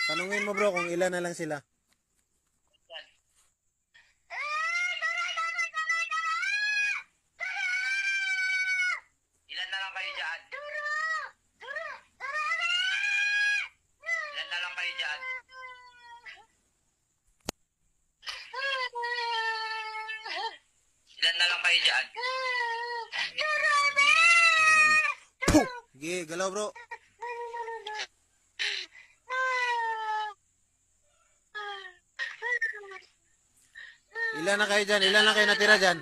Tanungin mo bro kung ilan na lang sila. Ilan na lang kayo dyan? Ilan na lang kayo dyan? Ilan na lang kayo dyan? Puh! Sige, galaw bro. Ilan na kayo dyan? Ilan na kayo natira dyan?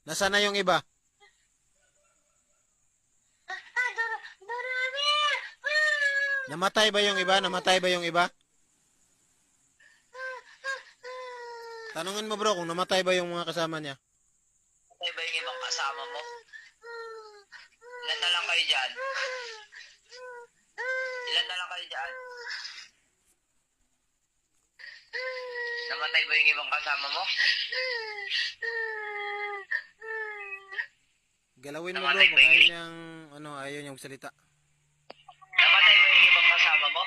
Nasaan na yung iba? Namatay ba yung iba? Namatay ba yung iba? Tanungin mo bro kung namatay ba yung mga kasama niya. Namatay ba yung ibang kasama mo? Ilan na lang kayo dyan? Ilan na lang kayo dyan? Namatay ba yung ibang kasama mo? Galawin mo bro Namatay kung ba yung ayaw niyang, ayaw niyang salita. Namatay ba yung ibang kasama mo?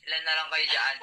Ilan na lang kayo dyan?